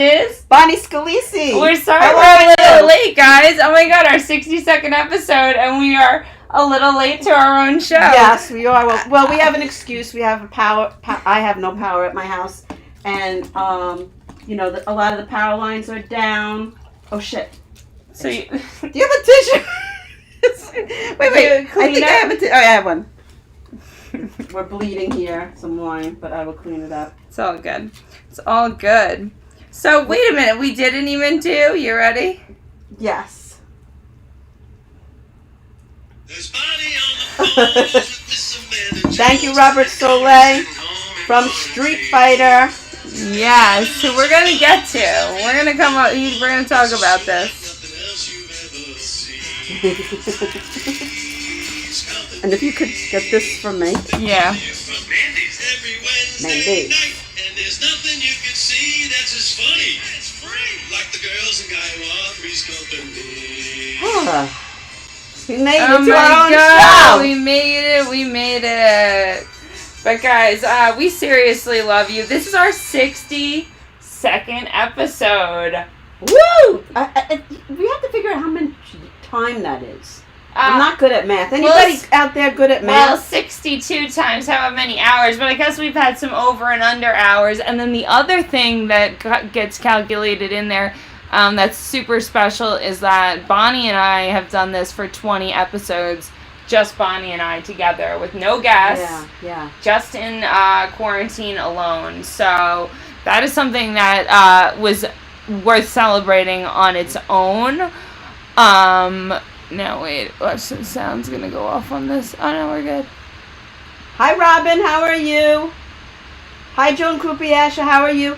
is Bonnie Scalisi. We're sorry we're a little late, guys. Oh my god, our 60-second episode, and we are a little late to our own show. Yes, we are. Well, we have an excuse. We have I have no power at my house, and you know, a lot of the power lines are down. Oh shit! So do you have a tissue? wait. I think I have a tissue. Oh, I have one. We're bleeding here, some wine, but I will clean it up. It's all good. It's all good. So, wait a minute. We didn't even do... You ready? Yes. Thank you, Robert Soleil from Street Fighter. Yes, who we're going to get to. We're going to come up... We're going to talk about this. And if you could get this from me. Yeah. Mandy. And there's nothing you can see that's as funny. It's free. Like the girls in Guy Ritchie's company. We made it to our own show. We made it. But guys, we seriously love you. This is our 62nd episode. Woo! We have to figure out how much time that is. I'm not good at math. Anybody out there good at math? Well, 62 times however many hours, but I guess we've had some over and under hours. And then the other thing that gets calculated in there that's super special is that Bonnie and I have done this for 20 episodes, just Bonnie and I together with no guests, just in quarantine alone. So that is something that was worth celebrating on its own. No, wait. Watch, the sound's gonna go off on this. Oh, no, we're good. Hi, Robin. How are you? Hi, Joan Krupiasha. How are you?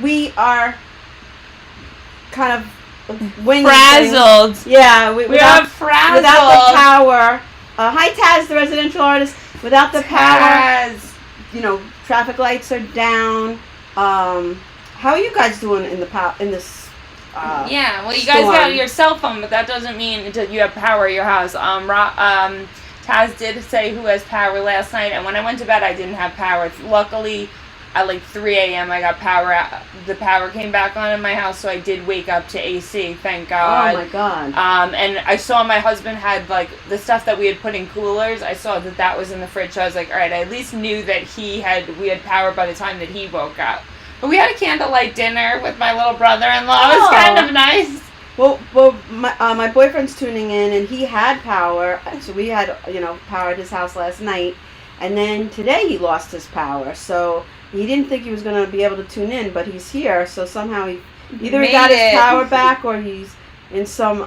We are kind of winging frazzled. Things. Yeah, we are frazzled. Without the power. Hi, Taz, the residential artist. Without the power, you know, traffic lights are down. How are you guys doing in this? Yeah, well, you guys got your cell phone, but that doesn't mean that you have power at your house. Taz did say who has power last night, and when I went to bed, I didn't have power. Luckily, at like 3 a.m., I got power. The power came back on in my house, so I did wake up to AC, thank God. Oh, my God. And I saw my husband had, like, the stuff that we had put in coolers. I saw that was in the fridge, so I was like, all right, I at least knew that we had power by the time that he woke up. But we had a candlelight dinner with my little brother-in-law. It was kind of nice. Well, my boyfriend's tuning in, and he had power. So we had, power at his house last night. And then today he lost his power. So he didn't think he was going to be able to tune in, but he's here. So somehow he got his power back, or he's in some,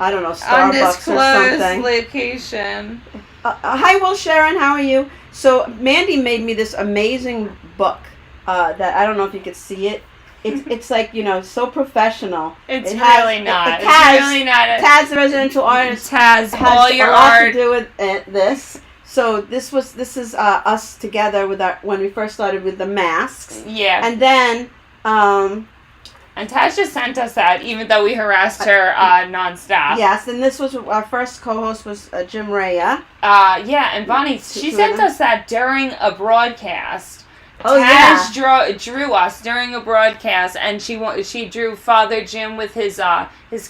I don't know, Starbucks or something. Location. Hi, Will Sharon. How are you? So Mandy made me this amazing book. That I don't know if you could see it. It's like, so professionul. It's really not. Taz, the residential artist, has all your art art to do with this. So this is us together with when we first started with the masks. Yeah. And then and Taz just sent us that, even though we harassed her nonstop. Yes, and this was our first co-host was Jim Raya. Yeah, and Bonnie, she sent us that during a broadcast. Oh, Taz drew us during a broadcast, and she drew Father Jim with his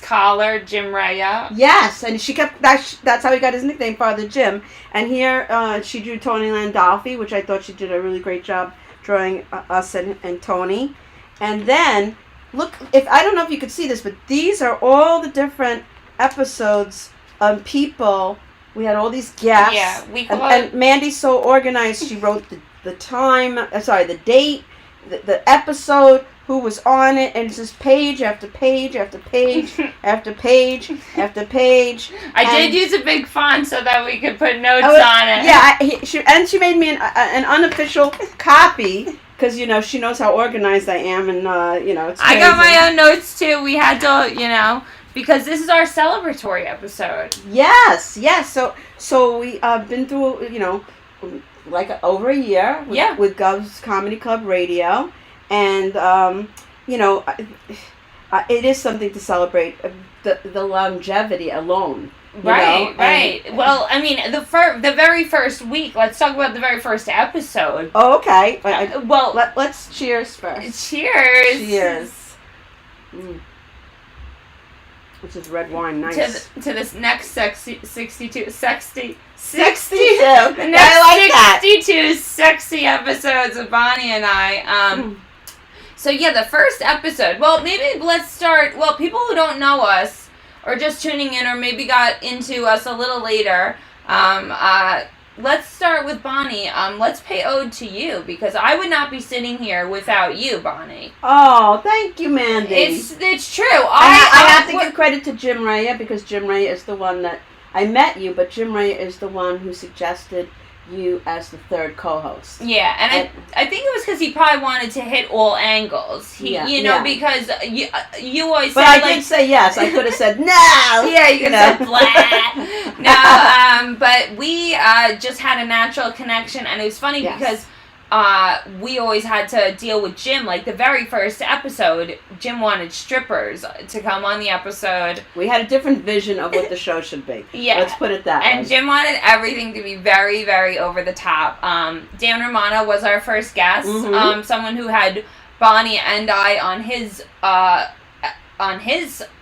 collar, Jim Raya. Yes, and she kept that's how he got his nickname, Father Jim. And here she drew Tony Landolfi, which I thought she did a really great job drawing us and Tony. And then look, I don't know if you could see this, but these are all the different episodes of people. We had all these guests. Yeah, and Mandy's so organized. She wrote the time, the date, the episode, who was on it, and it's just page after page after page after page after page. I did use a big font so that we could put notes on it. Yeah, she made me an unofficial copy because she knows how organized I am, and it's crazy. I got my own notes too. We had to, because this is our celebratory episode. Yes. So we been through, like over a year with Gov's Comedy Club Radio, and it is something to celebrate. The longevity alone Right. Well, I mean, the very first week. Let's talk about the very first episode. Oh, okay. Well, let's cheers first. Cheers. Cheers. This is red wine, nice. To this next 62. The I next like that. 62 sexy episodes of Bonnie and I. So yeah, the first episode. Well, maybe let's start. Well, people who don't know us, or just tuning in, or maybe got into us a little later. Let's start with Bonnie. Let's pay ode to you, because I would not be sitting here without you, Bonnie. Oh, thank you, Mandy. It's true. I have to give credit to Jim Raya, because Jim Raya is the one that I met you, but Jim Raya is the one who suggested you as the third co-host. Yeah, and I think it was because he probably wanted to hit all angles. Because you always but said, I did say yes. I could have said no. Yeah, you could have said blah. No, but we just had a natural connection, and it was funny because we always had to deal with Jim. Like the very first episode, Jim wanted strippers to come on the episode. We had a different vision of what the show should be. Yeah. Let's put it that way. And Jim wanted everything to be very, very over the top. Dan Romano was our first guest. Mm-hmm. Someone who had Bonnie and I on his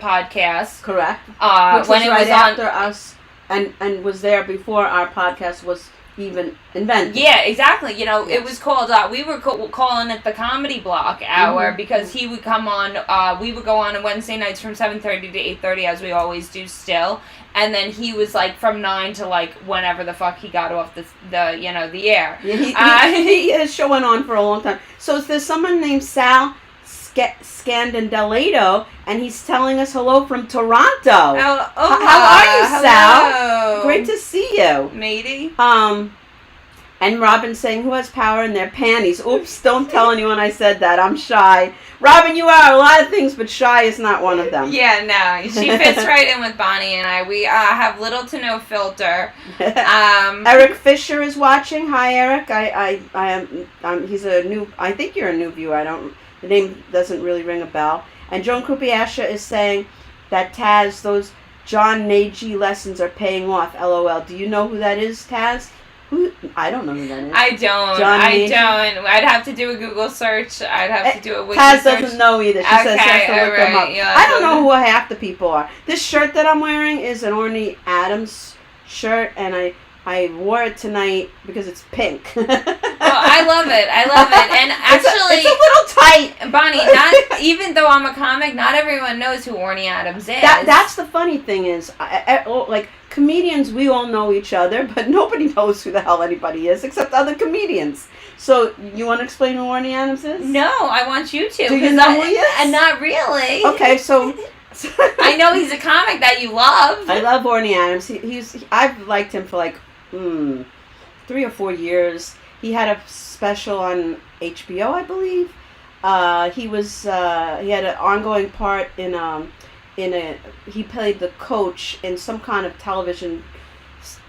podcast. Correct. Which was when it right was after us and was there before our podcast was even invented. Yeah, exactly. It was called, we were calling it the Comedy Block Hour, because he would come on, we would go on Wednesday nights from 7:30 to 8:30, as we always do still, and then he was like from 9 to like whenever the fuck he got off the air. Yeah, his show went on for a long time. So there's someone named Sal Scandendelato, and he's telling us hello from Toronto. How are you, Sal? Hello. Great to see you. Matey. And Robin saying, who has power in their panties? Oops, don't tell anyone I said that. I'm shy. Robin, you are a lot of things, but shy is not one of them. Yeah, no. She fits right in with Bonnie and I. We have little to no filter. Eric Fisher is watching. Hi, Eric. I am. He's a new. I think you're a new viewer. The name doesn't really ring a bell. And Joan Krupiasha is saying that Taz, those John Nagy lessons are paying off. LOL. Do you know who that is, Taz? I don't know who that is. I don't. I'd have to do a Google search. I'd have to do a wiki Taz search. doesn't know either. She says she has to look them up. Yeah, I don't know who half the people are. This shirt that I'm wearing is an Orny Adams shirt, and I wore it tonight because it's pink. Well, I love it. And actually, it's a little tight. Bonnie, even though I'm a comic, not everyone knows who Orny Adams is. That's the funny thing is, like comedians, we all know each other, but nobody knows who the hell anybody is except other comedians. So you want to explain who Orny Adams is? No, I want you to. Do you know who he is? And not really. Okay, so. I know he's a comic that you love. I love Orny Adams. I've liked him for like 3 or 4 years. He had a special on HBO, I believe. He had an ongoing part in he played the coach in some kind of television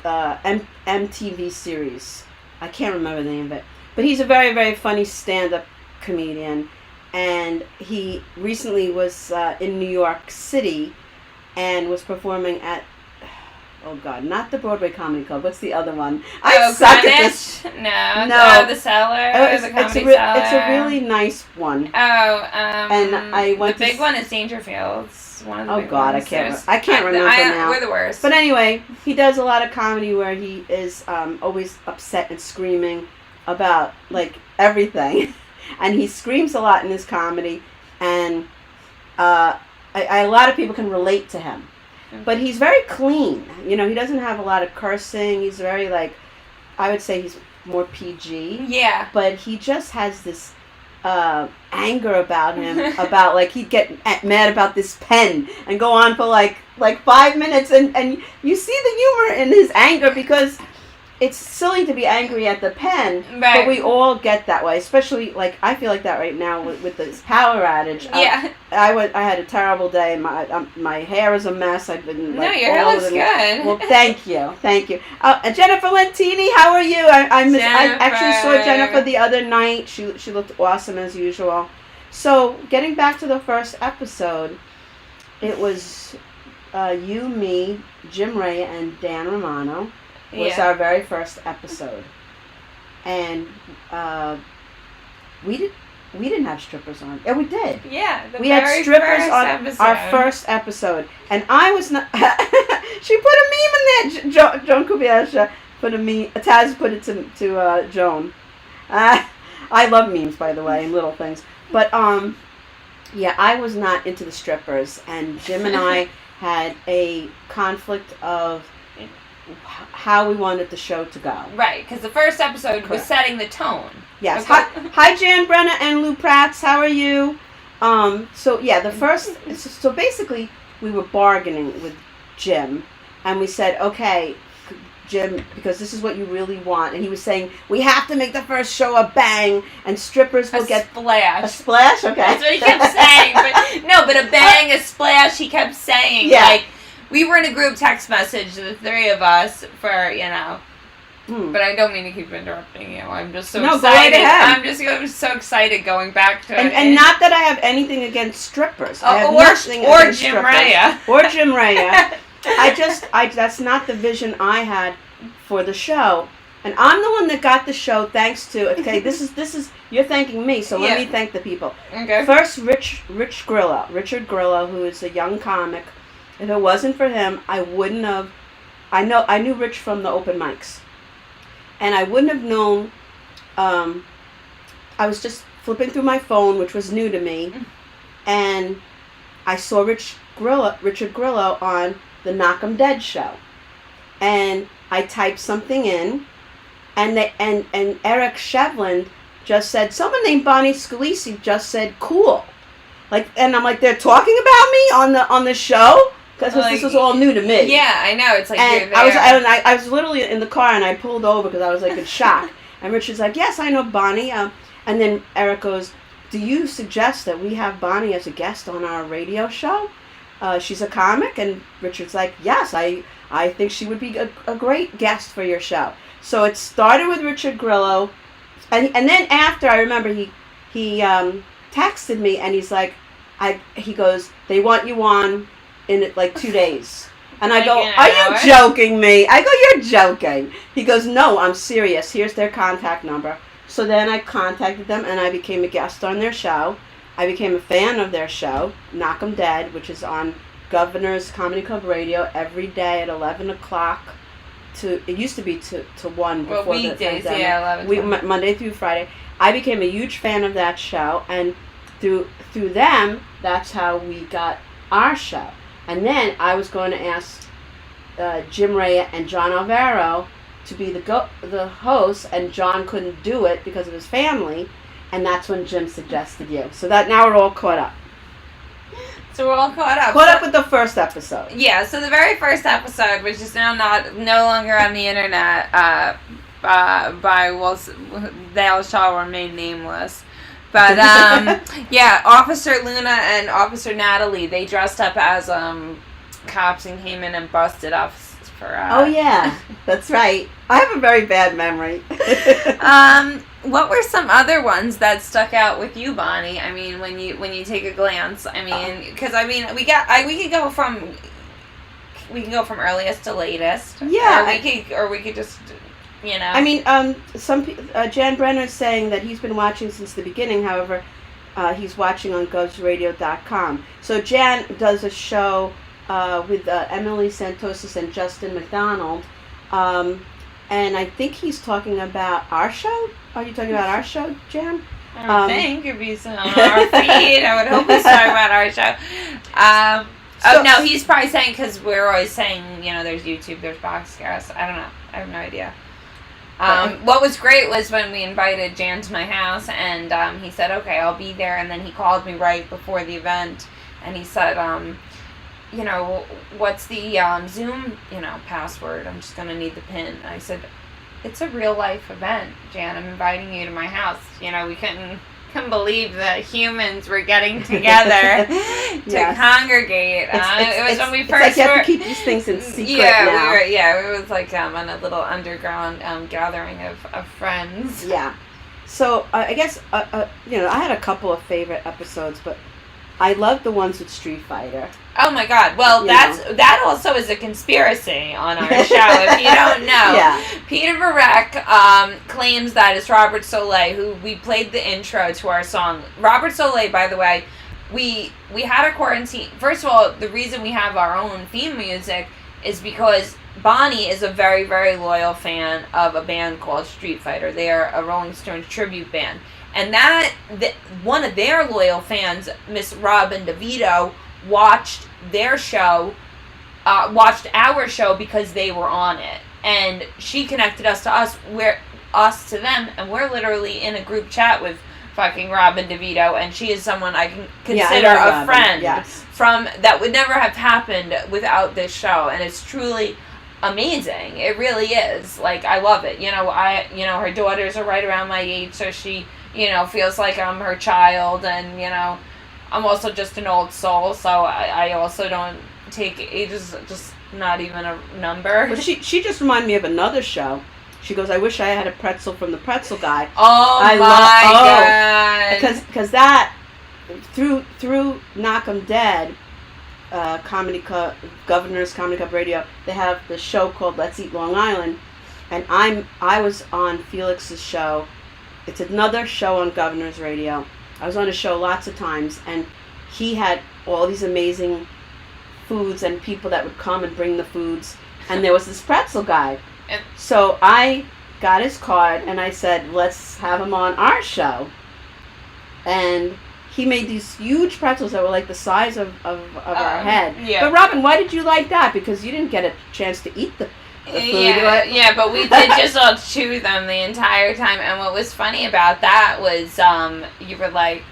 MTV series. I can't remember the name of it, but he's a very, very funny stand-up comedian. And he recently was in New York City and was performing at, oh God, not the Broadway Comedy Club. What's the other one? I suck at this. No. The Cellar. The Comedy Cellar. It's a really nice one. And I went. The big one is Dangerfield's. One of the big God, ones. I can't remember now. We're the worst. But anyway, he does a lot of comedy where he is always upset and screaming about like everything. And he screams a lot in his comedy, and a lot of people can relate to him. But he's very clean. He doesn't have a lot of cursing. He's very, I would say he's more PG. Yeah. But he just has this anger about him, about, he'd get mad about this pen and go on for, 5 minutes, and you see the humor in his anger because it's silly to be angry at the pen, right. But we all get that way. Especially, I feel like that right now with this power outage. Yeah. I had a terrible day. My hair is a mess. I've been no, your hair looks good. Well, thank you. Jennifer Lentini, how are you? I actually saw Jennifer the other night. She looked awesome as usual. So getting back to the first episode, it was you, me, Jim Ray, and Dan Romano was Yeah. our very first episode, and we didn't have strippers on. Yeah, we did. Yeah, the We had very strippers first on episode. our first episode, and I was not. She put a meme in there. Joan Kubiasha put a meme. Taz put it to Joan. I love memes, by the way, and little things. But yeah, I was not into the strippers, and Jim and I had a conflict of how we wanted the show to go. Right, because the first episode was Correct. setting the tone. Yes. Okay. Hi, Jan Brenna and Lou Prats. How are you? So yeah, the first. So basically, we were bargaining with Jim, and we said, okay, Jim, because this is what you really want, and he was saying we have to make the first show a bang, and strippers will get splash. a splash. Okay. That's what he kept saying. But a bang, a splash. He kept saying. Yeah. Like, we were in a group text message, the three of us, for But I don't mean to keep interrupting you. I'm just so No, go right excited. ahead. I'm so excited going back to it. And not that I have anything against strippers. I have or nothing or against Jim strippers. Raya. Or Jim Raya. That's not the vision I had for the show. And I'm the one that got the show thanks to, okay, this is, you're thanking me, so let me thank the people. Okay. First, Richard Grillo, who is a young comic. If it wasn't for him, I wouldn't have, I knew Rich from the open mics. And I wouldn't have known, I was just flipping through my phone, which was new to me, and I saw Richard Grillo on the Knock 'em Dead show. And I typed something in, and Eric Shevland just said, someone named Bonnie Scalisi just said, cool. Like, and I'm like, they're talking about me on the show? Because this was all new to me. Yeah, I know. It's like And you're there. I was literally in the car, and I pulled over because I was like in shock. And Richard's like, yes, I know Bonnie. And then Eric goes, do you suggest that we have Bonnie as a guest on our radio show? She's a comic. And Richard's like, yes, I think she would be a great guest for your show. So it started with Richard Grillo. And then after, I remember he texted me, and he's like, he goes, they want you on in like 2 days. And I go, are you joking me? I go, you're joking. He goes, no, I'm serious. Here's their contact number. So then I contacted them, and I became a guest on their show. I became a fan of their show, Knock 'em Dead, which is on Governor's Comedy Club Radio every day at 11 o'clock. It used to be to 1 before weekdays, the pandemic. yeah, 11. Monday through Friday. I became a huge fan of that show, and through them, that's how we got our show. And then I was going to ask Jim Raya and John Alvaro to be the host, and John couldn't do it because of his family, and that's when Jim suggested you. So that now we're all caught up. So we're all caught up. Caught up with the first episode. Yeah, so the very first episode, which is now no longer on the internet, they shall remain nameless. But yeah, Officer Luna and Officer Natalie, they dressed up as cops and came in and busted us for. Oh yeah, that's right. I have a very bad memory. What were some other ones that stuck out with you, Bonnie? I mean, when you take a glance, I mean, because I mean, we can go from earliest to latest. Yeah, or we could just. I mean, Jan Brenner is saying that he's been watching since the beginning. However, he's watching on govsradio.com. So Jan does a show with Emily Santosis and Justin McDonald, and I think he's talking about our show. Are you talking about our show, Jan? I would think if he's on our feed, I would hope he's talking about our show. No, he's probably saying, because we're always saying, there's YouTube, there's Boxcast. I don't know. I have no idea. What was great was when we invited Jan to my house, and he said, okay, I'll be there, and then he called me right before the event, and he said, what's the Zoom, password? I'm just going to need the PIN. I said, it's a real life event, Jan. I'm inviting you to my house. We couldn't believe that humans were getting together to congregate. It was when we first like you have to keep these things in secret now. It was like on a little underground gathering of friends. Yeah. So I guess I had a couple of favorite episodes, but I love the ones with Street Fighter. Oh my God! Well, that also is a conspiracy on our show. If you don't know, Yeah. Peter Varek claims that it's Robert Soleil, who we played the intro to our song. Robert Soleil, by the way, we had a quarantine. First of all, the reason we have our own theme music is because Bonnie is a very, very loyal fan of a band called Street Fighter. They are a Rolling Stones tribute band, and one of their loyal fans, Miss Robin DeVito, watched our show because they were on it, and she connected us to them, and we're literally in a group chat with fucking Robin DeVito, and she is someone I can consider a friend from that would never have happened without this show, and it's truly amazing. It really is. Like, I love it. Her daughters are right around my age, so she, feels like I'm her child, and, I'm also just an old soul, so I also don't take age as just not even a number. Well, she just reminded me of another show. She goes, I wish I had a pretzel from the pretzel guy. Oh, my God. Because that, through Knock 'em Dead, Governor's Comedy Club Radio, they have the show called Let's Eat Long Island, and I was on Felix's show. It's another show on Governor's Radio. I was on a show lots of times, and he had all these amazing foods and people that would come and bring the foods, and there was this pretzel guy. So I got his card, and I said, let's have him on our show. And he made these huge pretzels that were like the size of our head. Yeah. But Robin, why did you like that? Because you didn't get a chance to eat the food. Yeah, but we did just all chew them the entire time. And what was funny about that was you were like,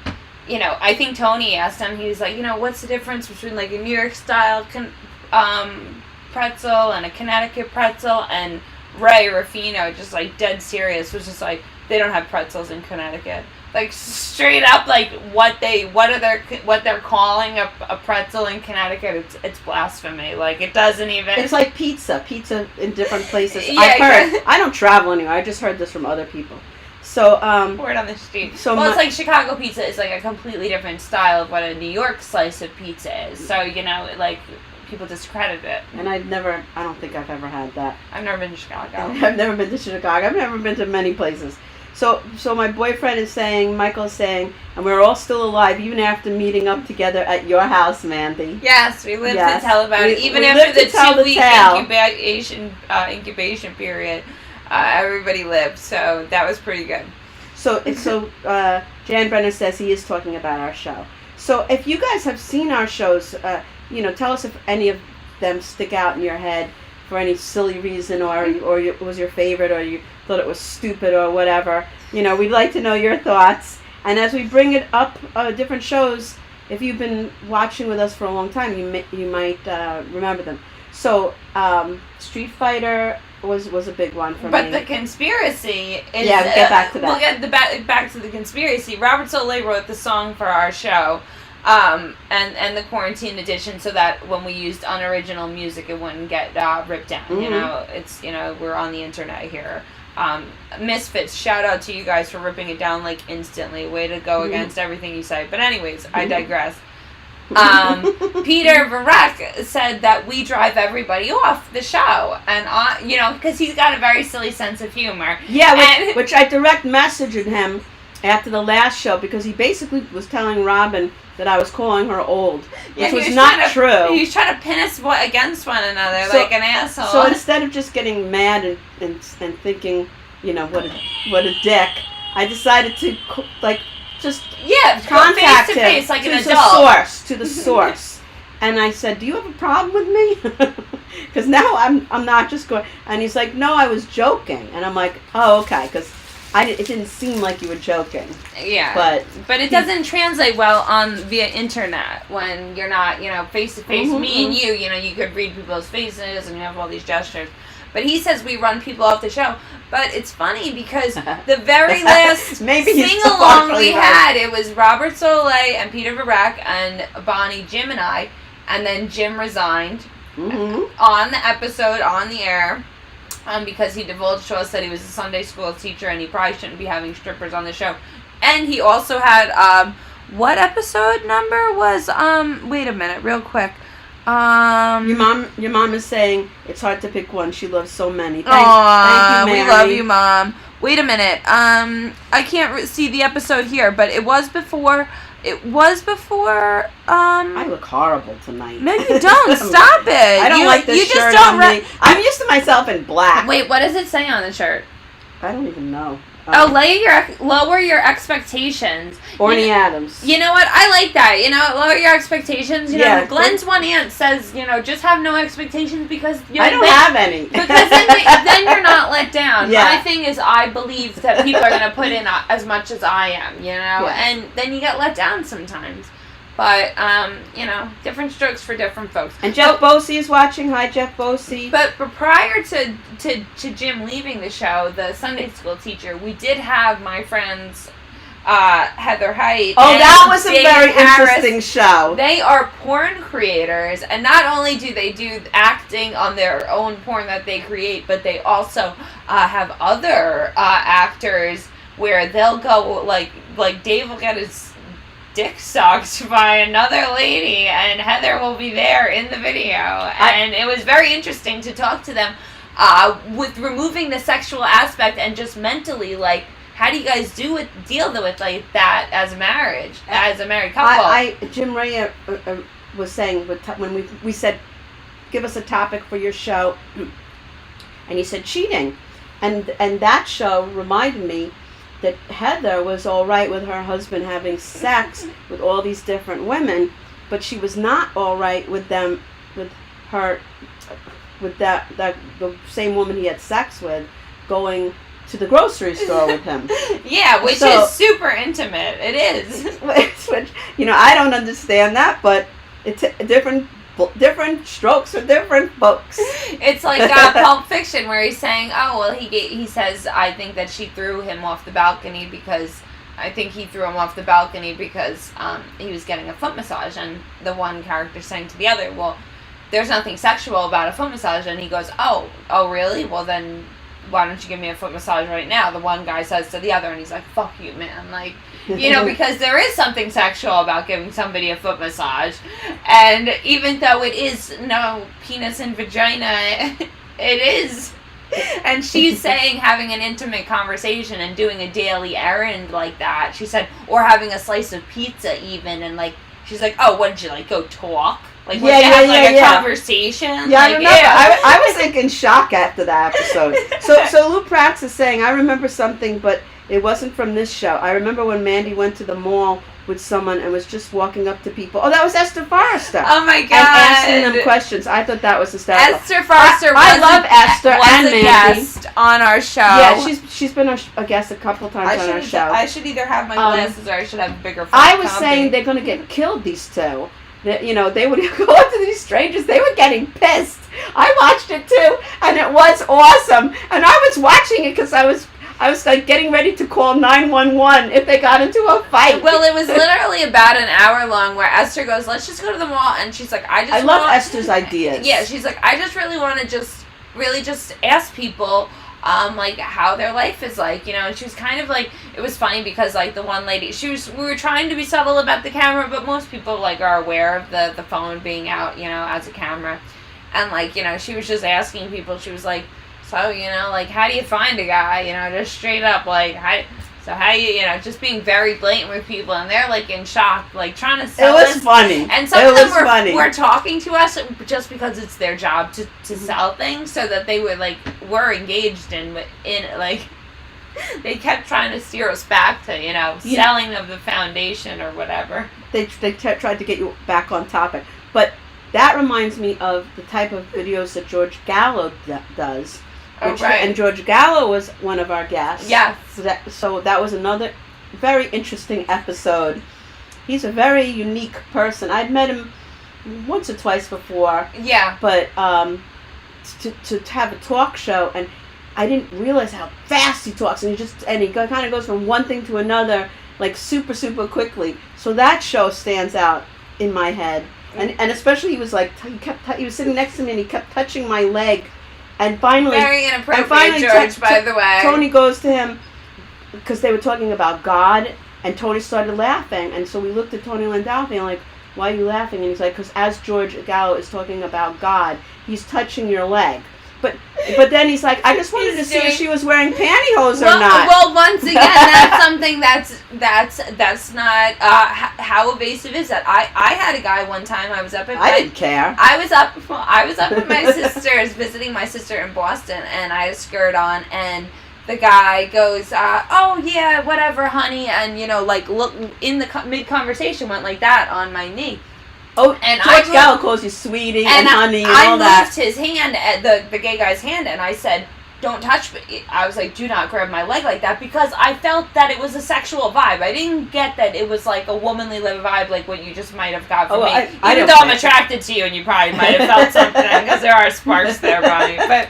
I think Tony asked him, he was like, what's the difference between like a New York style pretzel and a Connecticut pretzel? And Ray Ruffino, just like dead serious, was just like, they don't have pretzels in Connecticut. Like straight up, like what they're calling a pretzel in Connecticut, it's blasphemy. Like it doesn't even. It's like pizza in different places. Yeah, I've heard. I don't travel anywhere. I just heard this from other people. So word on the street. So it's like Chicago pizza is like a completely different style of what a New York slice of pizza is. So like people discredit it. And I don't think I've ever had that. I've never been to Chicago. I've never been to Chicago. I've never been to many places. So my boyfriend is saying, Michael is saying, and we're all still alive even after meeting up together at your house, Mandy. Yes, we lived to tell about it. Even we after the 2-week incubation period, everybody lived. So that was pretty good. So Jan Brenner says he is talking about our show. So if you guys have seen our shows, tell us if any of them stick out in your head for any silly reason, or it was your favorite, or you thought it was stupid, or whatever. We'd like to know your thoughts. And as we bring it up, different shows, if you've been watching with us for a long time, you might remember them. So Street Fighter was a big one for me. But the conspiracy is... Yeah, we'll get back to that. We'll get back to the conspiracy. Robert Soleil wrote the song for our show, and the quarantine edition, so that when we used unoriginal music, it wouldn't get ripped down. Mm-hmm. It's we're on the internet here. Misfits, shout out to you guys for ripping it down like instantly. Way to go against everything you say. But anyways, I digress. Peter Varek said that we drive everybody off the show, and because he's got a very silly sense of humor. Yeah, which I direct messaged him after the last show, because he basically was telling Robin that I was calling her old, which was not true. He was trying to pin us against one another like an asshole. So instead of just getting mad and thinking, what a dick, I decided to just contact him face like an adult. To the source. And I said, do you have a problem with me? Because now I'm not just going. And he's like, no, I was joking. And I'm like, oh, okay, because it didn't seem like you were joking. Yeah. But it doesn't translate well via internet when you're not, face to face. Me and you could read people's faces and you have all these gestures. But he says we run people off the show. But it's funny because the very last sing-along we had, it was Robert Soleil and Peter Varek and Bonnie, Jim, and I. And then Jim resigned on the episode, on the air. Because he divulged to us that he was a Sunday school teacher and he probably shouldn't be having strippers on the show. And he also had What episode number was, wait a minute, real quick. Your mom is saying it's hard to pick one. She loves so many. Thank you, Mary. We love you, Mom. Wait a minute. I can't see the episode here, but it was before. I look horrible tonight. No, you don't. Stop it. I don't like this shirt on me. I'm used to myself in black. Wait, what does it say on the shirt? I don't even know. Lower your expectations. Orny Adams. You know what? I like that. Lower your expectations. Yeah, Glenn's one aunt says, just have no expectations because I don't have any. Because then you're not let down. Yeah. My thing is, I believe that people are going to put in as much as I am. Yeah. And then you get let down sometimes. But different strokes for different folks. And Jeff Bosey is watching. Hi, Jeff Bosey. But prior to Jim leaving the show, the Sunday school teacher, we did have my friends Heather Height. Oh, and that was a David very Harris. interesting show. They are porn creators, and not only do they do acting on their own porn that they create, but they also have other actors where they'll go like Dave will get his dick sucked by another lady, and Heather will be there in the video. And it was very interesting to talk to them with removing the sexual aspect and just mentally, like, how do you guys deal with like that as a marriage, as a married couple? Jim Ray was saying when we said, give us a topic for your show, and he said cheating, and that show reminded me that Heather was all right with her husband having sex with all these different women, but she was not all right with the same woman he had sex with going to the grocery store with him. Yeah, which is super intimate. It is. Which, I don't understand that, but it's different strokes for different folks. It's like Pulp Fiction, where he's saying, "Oh well," he says, "I think that she threw him off the balcony because he was getting a foot massage." And the one character saying to the other, "Well, there's nothing sexual about a foot massage." And he goes, "Oh, really? Well then, why don't you give me a foot massage right now?" The one guy says to the other, and he's like, "Fuck you, man!" Like. Because there is something sexual about giving somebody a foot massage. And even though it is no penis and vagina, it is. And she's saying having an intimate conversation and doing a daily errand like that. She said, or having a slice of pizza even. And she's like, oh, what did you, go talk? Like, would you have, a conversation? Yeah, I remember. I was in shock after that episode. So Lou Pratt is saying, I remember something, but it wasn't from this show. I remember when Mandy went to the mall with someone and was just walking up to people. Oh, that was Esther Forrester. Oh my God! And asking them questions. I thought that was hysterical. Esther Forrester. I love Esther and Mandy. Guest on our show. Yeah, she's been a guest a couple times on our show. I should either have my glasses or I should have a bigger. I was saying they're going to get killed. These two. That they would go up to these strangers. They were getting pissed. I watched it too, and it was awesome. And I was watching it because I was getting ready to call 911 if they got into a fight. Well, it was literally about an hour long where Esther goes, let's just go to the mall. And she's like, I love Esther's ideas. Yeah, she's like, I just really want to just ask people, how their life is like, and she was kind of like, it was funny because, the one lady, we were trying to be subtle about the camera, but most people, are aware of the phone being out, as a camera. And, she was just asking people, she was like, so, how do you find a guy, just straight up, how you, just being very blatant with people, and they're, in shock, trying to sell us. It was funny. And some of them were talking to us just because it's their job to sell things, so that they were engaged in, they kept trying to steer us back to, selling of the foundation or whatever. They tried to get you back on topic. But that reminds me of the type of videos that George Gallo does. Oh, right. And George Gallo was one of our guests. Yeah. So that was another very interesting episode. He's a very unique person. I'd met him once or twice before. Yeah. But to have a talk show, and I didn't realize how fast he talks, and he kind of goes from one thing to another, super, super quickly. So that show stands out in my head. And especially he was he was sitting next to me and he kept touching my leg. And finally, very inappropriate, George, by the way. Tony goes to him because they were talking about God, And Tony started laughing, and so we looked at Tony Landolfi and like, why are you laughing? And he's like, because as George Gallo is talking about God, he's touching your leg. But then he's like, I just wanted to see if she was wearing pantyhose or not. Well, once again, that's something that's not how evasive is that. I had a guy one time. I didn't care. I was up with my sisters, visiting my sister in Boston, and I had a skirt on, and the guy goes, oh yeah, whatever, honey, and like look in the mid conversation went like that on my knee. Oh, and George Gallo calls you sweetie and honey and all that. I moved his hand, the gay guy's hand, and I said, don't touch me. I was like, do not grab my leg like that, because I felt that it was a sexual vibe. I didn't get that it was like a womanly vibe, like what you just might have got from me. Even though I'm attracted to you, and you probably might have felt something, because there are sparks there, Bonnie. But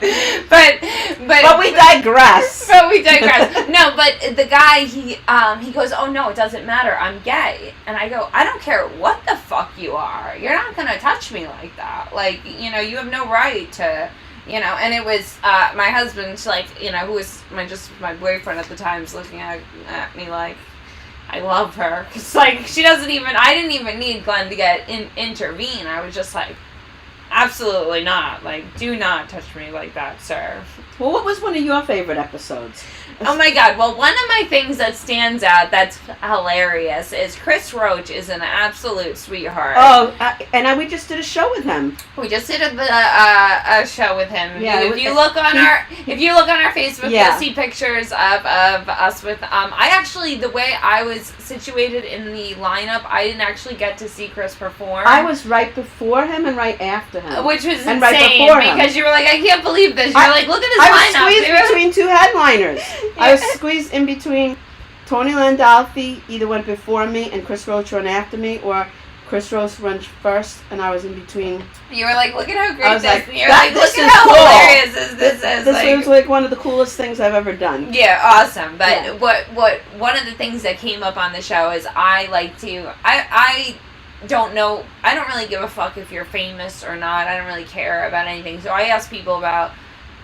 we digress. No, but the guy, he goes, oh no, it doesn't matter. I'm gay. And I go, I don't care what the fuck you are. You're not gonna touch me like that. Like, you have no right to. And it was my husband, like, who was my boyfriend at the time, was looking at me like, I love her. It's like, I didn't even need Glenn to intervene. I was just like, absolutely not. Like, do not touch me like that, sir. Well, what was one of your favorite episodes? Oh my God. Well, one of my things that stands out that's hilarious is Chris Roach is an absolute sweetheart. Oh, and we just did a show with him. We just did a show with him. Yeah, if you look on our Facebook, you'll see pictures of us with I actually, the way I was situated in the lineup, I didn't actually get to see Chris perform. I was right before him and right after him. Which was and insane, right before him. Because you were like, I can't believe this. You're like, look at this lineup. I was squeezed between two headliners. I was squeezed in between Tony Landolfi, either went before me and Chris Roach ran after me, or Chris Roach ran first and I was in between. You were like, look at how great I was this like, You're like, look at how cool. hilarious this is. This was like one of the coolest things I've ever done. Yeah, awesome. But what one of the things that came up on the show is I don't know, I don't really give a fuck if you're famous or not. I don't really care about anything. So I ask people about,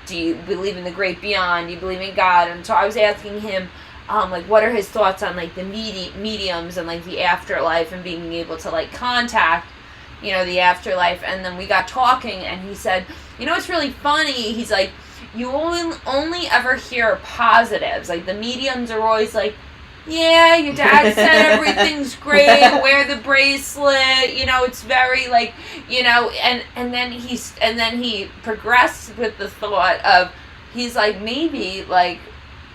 do you believe in the great beyond? Do you believe in God? And so I was asking him, like, what are his thoughts on, like, the mediums and, like, the afterlife and being able to, like, contact, the afterlife. And then we got talking, and he said, it's really funny. He's like, you only ever hear positives. Like, the mediums are always like, yeah, your dad said everything's great, wear the bracelet, it's very like, and then he progressed with the thought of, he's like, maybe like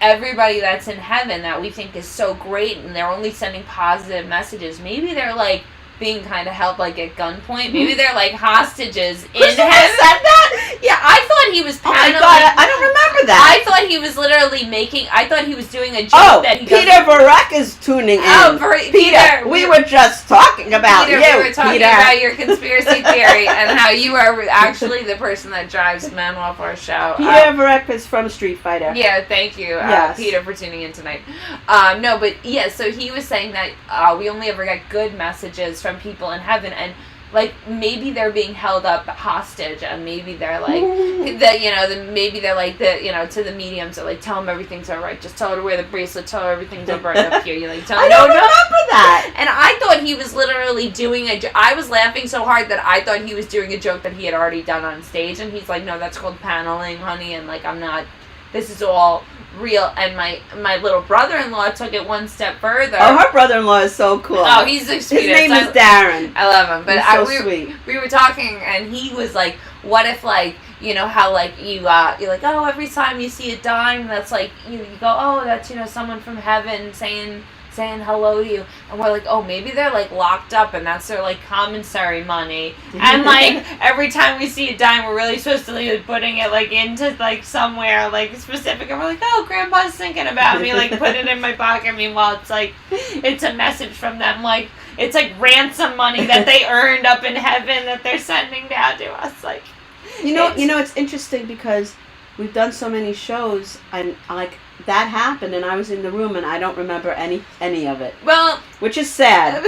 everybody that's in heaven that we think is so great and they're only sending positive messages, maybe they're like being kind of held like at gunpoint. Maybe they're like hostages in heaven. Said that? Yeah, I thought he was paneling. Oh my God, I don't remember that. I thought he was literally I thought he was doing a joke that he Peter Varek is tuning in. Oh, Peter. We were just talking about Peter, you, we were talking about your conspiracy theory and how you are actually the person that drives men off our show. Peter Varek is from Street Fighter. Yeah, thank you, yes. Peter, for tuning in tonight. No, but yeah, so he was saying that we only ever get good messages from people in heaven, and like maybe they're being held up hostage, and maybe they're like maybe they're like to the mediums, are like, tell them everything's all right, just tell her to wear the bracelet, tell her everything's all right up here. You like, tell I don't remember that. And I thought he was literally doing I was laughing so hard that I thought he was doing a joke that he had already done on stage, and he's like, no, that's called paneling, honey, and like, I'm not. This is all real. And my little brother-in-law took it one step further. Oh, her brother-in-law is so cool. Oh, he's the sweetest. His name is Darren. I love him. But he's so sweet. We were talking, and he was like, what if, like, how, like, you're like, oh, every time you see a dime, that's like, you go, oh, that's, someone from heaven saying hello to you. And we're like, oh, maybe they're like locked up and that's their like commissary money. And like every time we see a dime, we're really supposed to like putting it like into like somewhere like specific, and we're like, oh, grandpa's thinking about me, like put it in my pocket. Meanwhile, it's like, it's a message from them, like it's like ransom money that they earned up in heaven that they're sending down to us. Like, it's interesting because we've done so many shows, and like that happened, and I was in the room, and I don't remember any of it. Well, which is sad.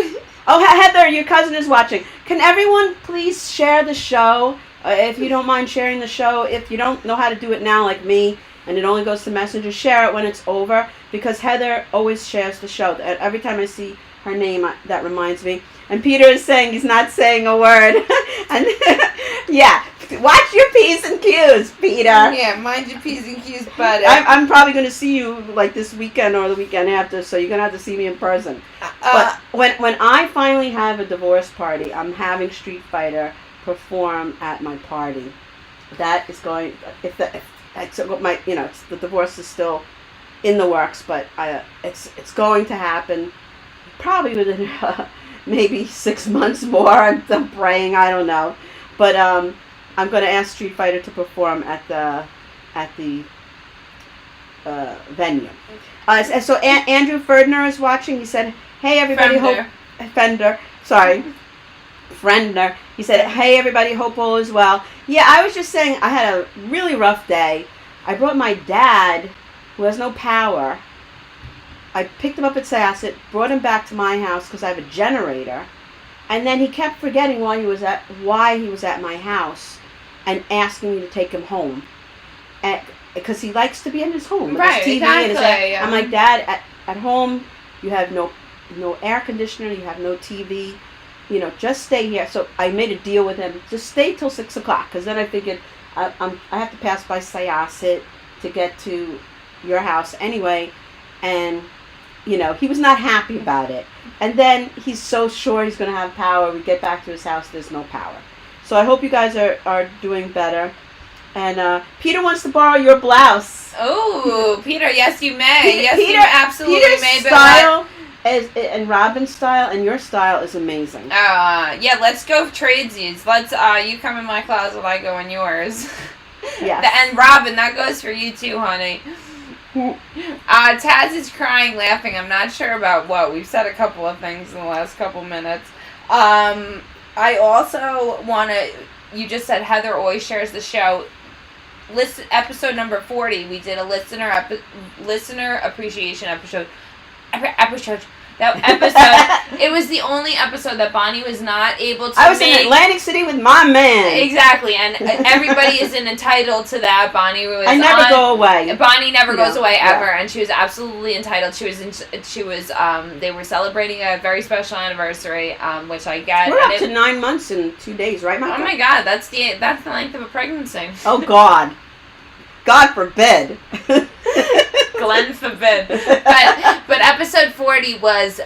Oh, Heather, your cousin is watching. Can everyone please share the show? If you don't mind sharing the show, if you don't know how to do it now, like me, and it only goes to Messenger. Share it when it's over, because Heather always shares the show. Every time I see her name, that reminds me. And Peter is saying he's not saying a word. And yeah, watch your P's and Q's, Peter. Yeah, mind your P's and Q's, but I'm probably going to see you like this weekend or the weekend after, so you're going to have to see me in person. But when I finally have a divorce party, I'm having Street Fighter perform at my party. That is going, the divorce is still in the works, but it's going to happen probably within maybe 6 months more. I'm praying, I don't know, but I'm going to ask Street Fighter to perform at the venue. So Andrew Ferdner is watching. He said, "Hey everybody, Friendner. He said, "Hey everybody, hope all is well." Yeah, I was just saying I had a really rough day. I brought my dad, who has no power. I picked him up at Sasset, brought him back to my house because I have a generator, and then he kept forgetting why he was at my house, and asking me to take him home, because he likes to be in his home with his TV and his air. I'm like, "Dad, at home you have no air conditioner, you have no TV, just stay here." So I made a deal with him, just stay till 6 o'clock, because then I figured I have to pass by Syosset to get to your house anyway, and he was not happy about it. And then he's so sure he's going to have power. We get back to his house, there's no power. So I hope you guys are doing better. And Peter wants to borrow your blouse. Oh, Peter, yes you may. Yes, Peter, you absolutely Peter's may. Style and Robin's style and your style is amazing. Yeah, let's go tradesies. Let's you come in my closet, I go in yours. Yes. And Robin, that goes for you too, honey. Taz is crying, laughing. I'm not sure about what. We've said a couple of things in the last couple minutes. I also want to. You just said Heather always shares the show. Listen, episode number 40. We did a listener appreciation episode. That episode, it was the only episode that Bonnie was not able to I was in Atlantic City with my man. Exactly, and everybody is entitled to that. Bonnie was. I never go away. Bonnie never goes away ever, and she was absolutely entitled. They were celebrating a very special anniversary, which I get. We're up to 9 months and 2 days, right, Michael? Oh my God, that's the length of a pregnancy. Oh God, God forbid. Glenn forbid. But episode 40 was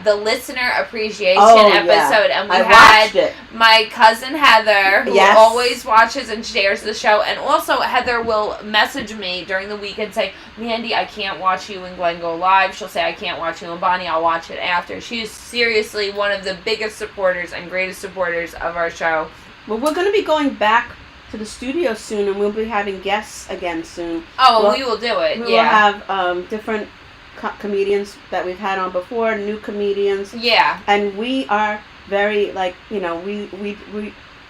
the listener appreciation episode, and we had my cousin Heather, who always watches and shares the show, and also Heather will message me during the week and say, "Mandy, I can't watch you and Glenn go live." She'll say, "I can't watch you and Bonnie, I'll watch it after." She is seriously one of the biggest supporters and greatest supporters of our show. Well, we're going to be going back to the studio soon, and we'll be having guests again soon. Oh, well, we will do it. We will have different comedians that we've had on before, new comedians. Yeah. And we are very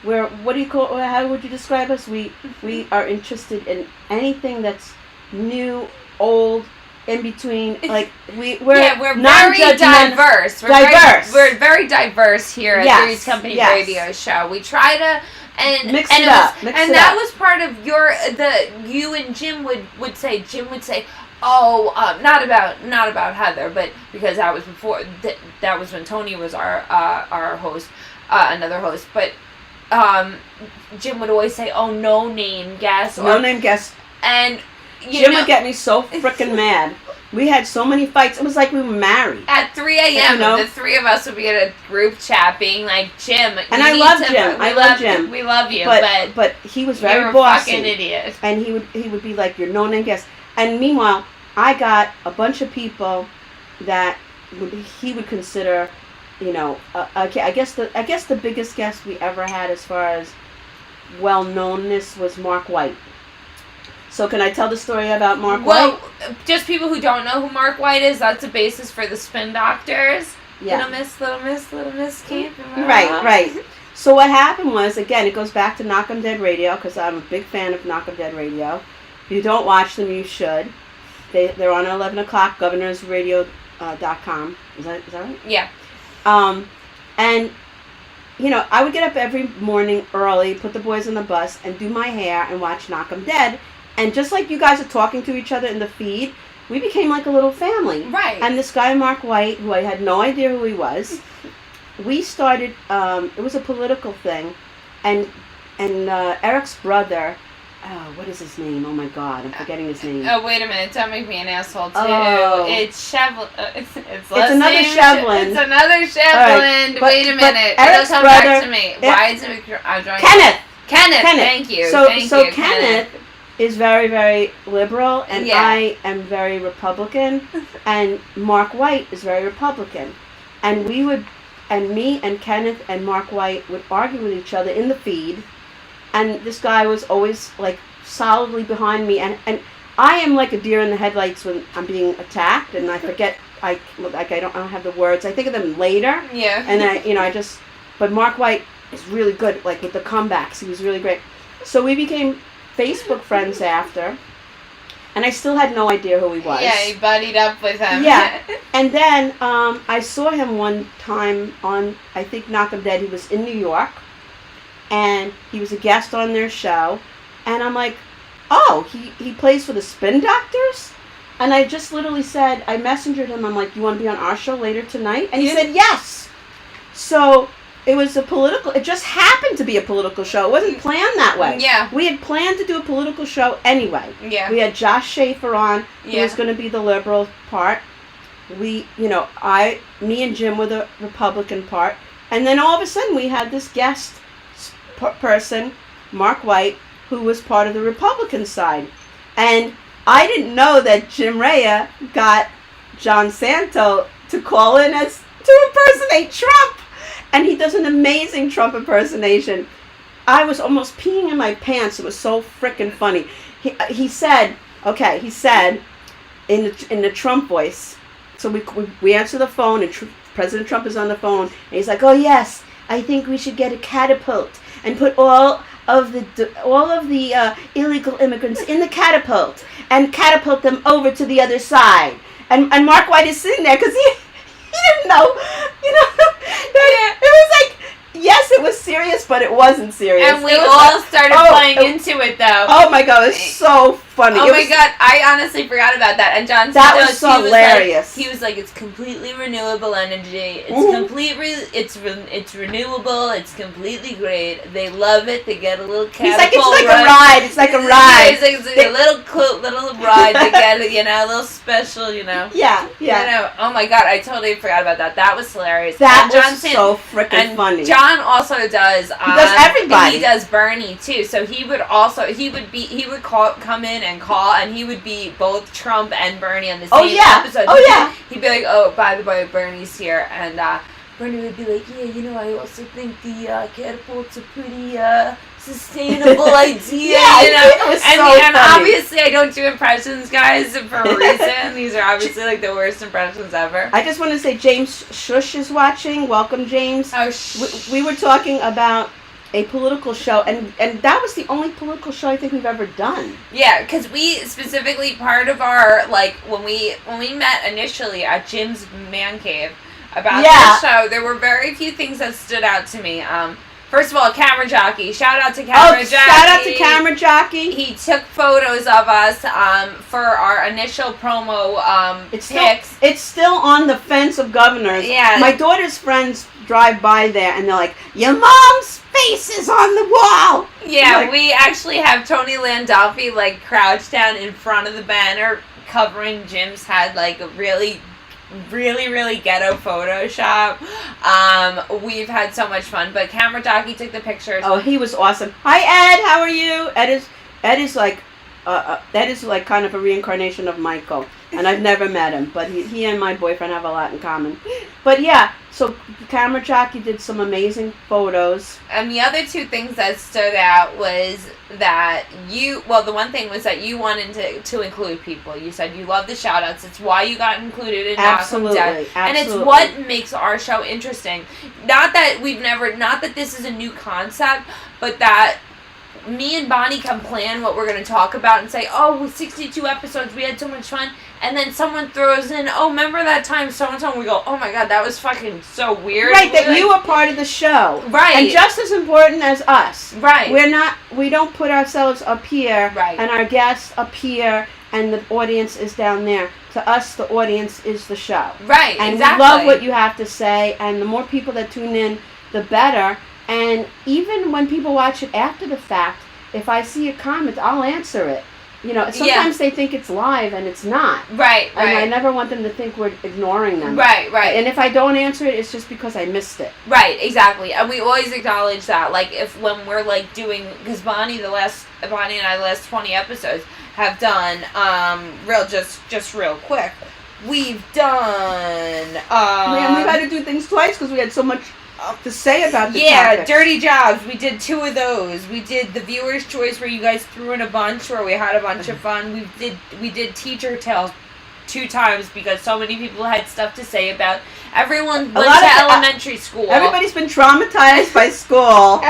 we're what do you call? How would you describe us? We are interested in anything that's new, old, in between. Like we're very diverse. We're very diverse here at Three's Company Radio Show. We try to. And mix it up. That was part of you and Jim would say. Jim would say, "Oh, not about Heather," but because that was before. That was when Tony was our host, another host. But Jim would always say, "Oh, no name guest." No name guest. And Jim would get me so freaking mad. We had so many fights. It was like we were married. At 3 a.m., the three of us would be in a group chat being like, "Jim, and I love Jim. I love Jim. We love you, but he was very you're bossy. You're a fucking idiot." And he would be like, "Your no-name guest." And meanwhile, I got a bunch of people that he would consider, okay. I guess the biggest guest we ever had as far as well-knownness was Mark White. So can I tell the story about Mark White? Well, just people who don't know who Mark White is, that's a basis for the Spin Doctors. Yeah. Little miss, keep Right. So what happened was, again, it goes back to Knock 'em Dead Radio, because I'm a big fan of Knock 'em Dead Radio. If you don't watch them, you should. They're on at 11 o'clock, governorsradio.com. Is that right? Yeah. And, I would get up every morning early, put the boys on the bus, and do my hair and watch Knock 'em Dead. And just like you guys are talking to each other in the feed, we became like a little family. Right. And this guy, Mark White, who I had no idea who he was, we started, it was a political thing. And Eric's brother, what is his name? Oh my God, I'm forgetting his name. Oh, wait a minute. Don't make me an asshole, too. Oh. It's Shevlin. It's another Shevlin. It's another Shevlin. Right. Wait a minute. Eric's It'll come brother, back to me. Why is it... I'm drawing Kenneth. Kenneth. Thank you. So Thank you, Kenneth is very, very liberal, and Yeah. I am very Republican, and Mark White is very Republican. And me and Kenneth and Mark White would argue with each other in the feed, and this guy was always like solidly behind me, and I am like a deer in the headlights when I'm being attacked, and I forget, I don't have the words. I think of them later, Yeah. and but Mark White is really good, like with the comebacks. He was really great. So we became Facebook friends after, and I still had no idea who he was. Yeah, you buddied up with him. Yeah. And then I saw him one time on, I think, Knock 'em Dead. He was in New York, and he was a guest on their show, and I'm like, oh, he plays for the Spin Doctors? And I just literally said, I messengered him, I'm like, you want to be on our show later tonight? And he said yes. So it was it just happened to be a political show. It wasn't planned that way. Yeah. We had planned to do a political show anyway. Yeah. We had Josh Schaefer on, who Yeah. was going to be the liberal part. Me and Jim were the Republican part. And then all of a sudden we had this guest person, Mark White, who was part of the Republican side. And I didn't know that Jim Rhea got John Santo to call in to impersonate Trump. And he does an amazing Trump impersonation. I was almost peeing in my pants. It was so freaking funny. He said in the Trump voice. So we answer the phone, and President Trump is on the phone, and he's like, "Oh yes, I think we should get a catapult and put all of the illegal immigrants in the catapult and catapult them over to the other side." And Mark White is sitting there because he didn't know, that it was like, yes, it was serious, but it wasn't serious. And we all started playing into it, though. Oh my God, it was so funny. Oh my God, I honestly forgot about that. And John that Santos, was so hilarious. He was like, it's completely renewable energy. It's it's renewable. It's completely great. They love it. They get a little catapult. He's like, it's like a ride. It's like a ride. It's like a little ride. They get a little special, Yeah. Oh my God, I totally forgot about that. That was hilarious. That was so freaking funny. John also does. He does everybody. He does Bernie too. So he would come in and call, and he would be both Trump and Bernie on the same episode. He'd be like, "Oh, by the way, Bernie's here," and Bernie would be like, "Yeah, I also think the catapult's a pretty sustainable idea." It was so funny. And obviously, I don't do impressions, guys, for a reason. These are obviously like the worst impressions ever. I just want to say, James Shush is watching. Welcome, James. Oh, we were talking about a political show, and that was the only political show I think we've ever done. Yeah, because we specifically, part of our, when we met initially at Jim's man cave about this show, there were very few things that stood out to me. First of all, Camera Jockey. Shout out to Camera Jockey. Shout out to Camera Jockey. He took photos of us for our initial promo pics. It's still on the fence of Governors. Yeah. My daughter's friends drive by there, and they're like, "Your mom's face is on the wall." Yeah, we actually have Tony Landolfi crouched down in front of the banner covering Jim's head, like a really, really, really ghetto Photoshop. We've had so much fun, but Camera Jockey took the pictures. Oh, he was awesome. Hi, Ed. How are you? Ed is like kind of a reincarnation of Michael, and I've never met him, but he and my boyfriend have a lot in common. But yeah, so Camera Jockey did some amazing photos. And the other two things that stood out was that the one thing was that you wanted to include people. You said you love the shout outs. It's why you got included in Absolutely. And it's what makes our show interesting. Not that this is a new concept, but that me and Bonnie can plan what we're going to talk about and say, oh, with 62 episodes, we had so much fun. and then someone throws in, oh, remember that time so-and-so, and we go, oh my god, that was fucking so weird. Right, that Like, you were part of the show. Right. And just as important as us. Right. We don't put ourselves up here, Right. and our guests up here, and the audience is down there. To us, the audience is the show. Right, and exactly. we love what you have to say, and the more people that tune in, the better. And even when people watch it after the fact, if I see a comment, I'll answer it. You know, sometimes they think it's live and it's not. Right, And I right. never want them to think we're ignoring them. Right, right. And if I don't answer it, it's just because I missed it. Right, exactly. And we always acknowledge that. Like, when we're, like, doing... Because Bonnie and I, the last 20 episodes, have done, just real quick, we've done... Man, we've had to do things twice because we had so much to say about the Yeah, topics. Dirty Jobs. We did 2 of those. We did the Viewer's Choice where you guys threw in a bunch where we had a bunch of fun. We did Teacher Tales 2 times because so many people had stuff to say about. Everyone went to elementary school. Everybody's been traumatized by school.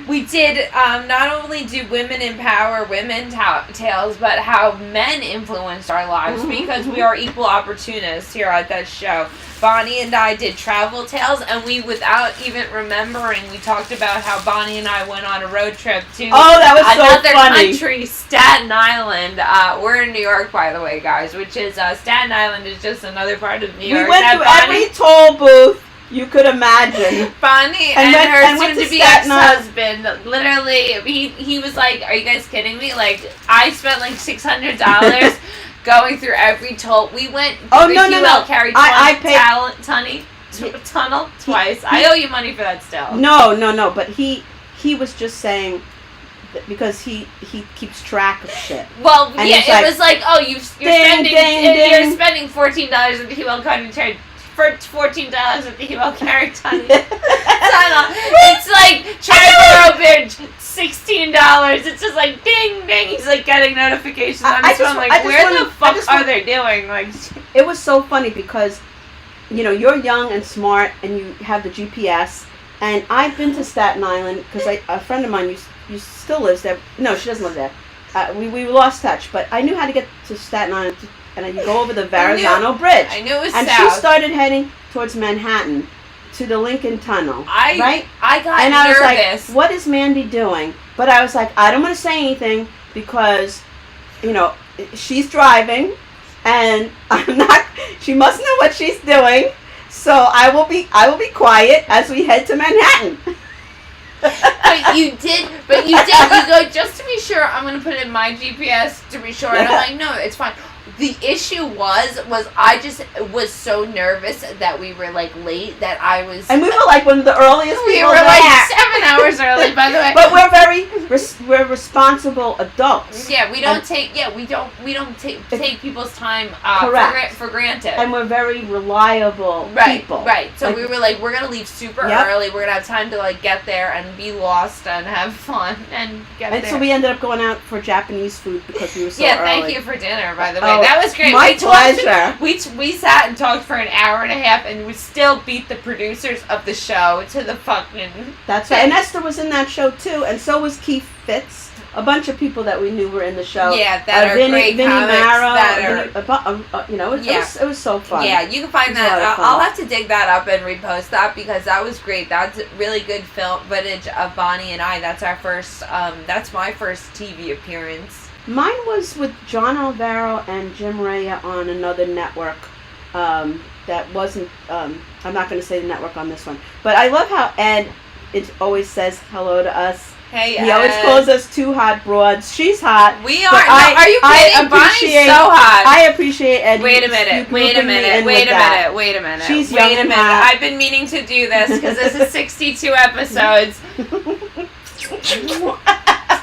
We did not only do women empower women tales, but how men influenced our lives because we are equal opportunists here at that show. Bonnie and I did travel tales, and we, without even remembering, we talked about how Bonnie and I went on a road trip to another country, Staten Island. We're in New York, by the way, guys, which is Staten Island is just another part of New York. We went to every toll booth you could imagine. Bonnie and her soon-to-be ex-husband, literally, he was like, are you guys kidding me? Like, I spent like $600 going through every toll. We went through the Carry tunnel twice. I owe you money for that still. No, but he was just saying that because he keeps track of shit. Well, and yeah, it was like, oh, you're spending $14 at the Hewell Carry for $14 at the Hewell Carry tunnel. It's like Triborough Bridge, $16. It's just like ding ding. He's like getting notifications on his phone. Like, where the fuck are they doing? Like, it was so funny because, you know, you're young and smart and you have the GPS. And I've been to Staten Island because a friend of mine still lives there. No, she doesn't live there. We lost touch, but I knew how to get to Staten Island. And you go over the Verrazano Bridge. I knew it was and south. She started heading towards Manhattan to the Lincoln Tunnel. I got nervous. And I was like, what is Mandy doing? But I was like, I don't want to say anything because, you know, she's driving and she must know what she's doing. So I will be quiet as we head to Manhattan. But you did. You go, just to be sure, I'm going to put it in my GPS to be sure. And I'm like, no, it's fine. The issue was I just was so nervous that we were like late that I was. And we were like one of the earliest we people were there. like 7 hours early, by the way. But we're responsible adults. Yeah, we don't take people's time for granted. And we're very reliable people. Right. So we were like, we're gonna leave super early. We're gonna have time to like get there and be lost and have fun and get there. And so we ended up going out for Japanese food because we were so early. Yeah, thank you for dinner, by the way. That was great. My pleasure. We sat and talked for an hour and a half, and we still beat the producers of the show to the fucking. That's right. And Esther was in that show too, and so was Keith Fitz. A bunch of people that we knew were in the show. Yeah, that are great Vinnie comics. It was so fun. Yeah, you can find that. I'll have to dig that up and repost that because that was great. That's really good film footage of Bonnie and I. That's our first. That's my first TV appearance. Mine was with John Alvaro and Jim Raya on another network. That wasn't. I'm not going to say the network on this one, but I love how Ed always says hello to us. Hey, he always calls us two hot broads. She's hot. We are. Are you kidding? Bonnie's so hot. I appreciate Ed. Wait a minute. Wait a minute. She's wait a minute. I've been meaning to do this because this is 62 episodes.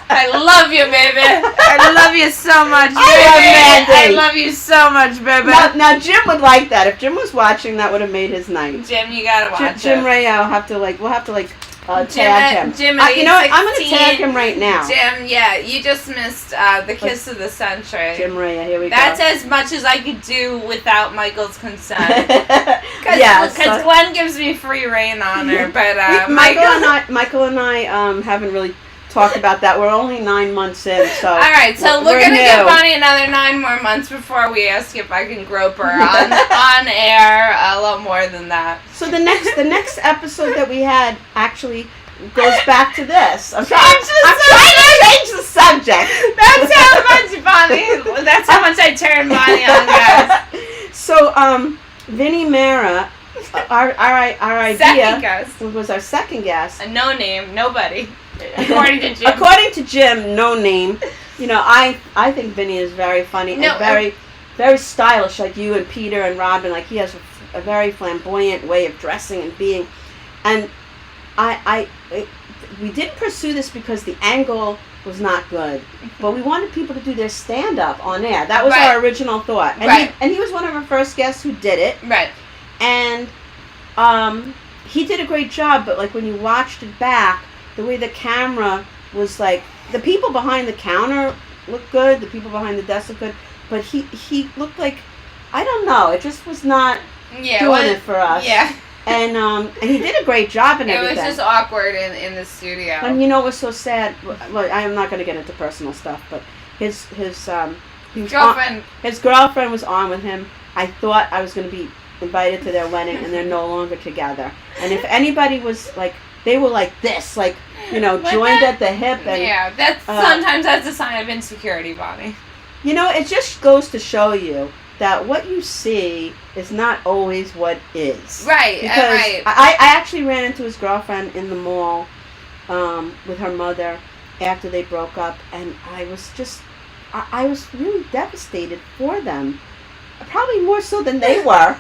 I love you, baby. I love you so much, baby. I love you so much, baby. Now Jim would like that. If Jim was watching, that would have made his night. Jim, you gotta watch Jim Ray, we'll have to tag him. Jim, you know what? I'm going to tag him right now. Jim, yeah, you just missed the kiss of the century. Jim Ray, here we go. That's as much as I could do without Michael's consent. Because Glenn gives me free reign on her, but Michael and I haven't really talk about that. We're only 9 months in, so. All right, so we're gonna new. give Bonnie another 9 more months before we ask if I can grope her on air. A lot more than that. So the next episode that we had actually goes back to this. I'm trying to change the subject. That's how much Bonnie. That's how much I turn Bonnie on, guys. So Vinnie Mara, our idea Second guest. was our second guest. A no name, nobody. According to Jim. According to Jim, no name. You know, I think Vinny is very funny and very, very stylish, like you and Peter and Robin. Like, he has a very flamboyant way of dressing and being. And we didn't pursue this because the angle was not good, but we wanted people to do their stand-up on air. That was our original thought. And he was one of our first guests who did it. Right. And he did a great job, but like when you watched it back, the way the camera was, like, the people behind the counter looked good, the people behind the desk looked good, but he looked like, I don't know, it just was not doing it for us. Yeah. And he did a great job and everything. It was just awkward in the studio. And you know, it was so sad. Well, I am not going to get into personal stuff, but his girlfriend. His girlfriend was on with him. I thought I was going to be invited to their wedding, and they're no longer together. And if anybody was like, they were like this, like, you know, joined at the hip. And, yeah, sometimes that's a sign of insecurity, Bonnie. You know, it just goes to show you that what you see is not always what is. Right, because right. I actually ran into his girlfriend in the mall with her mother after they broke up, and I was just, I was really devastated for them. Probably more so than they were.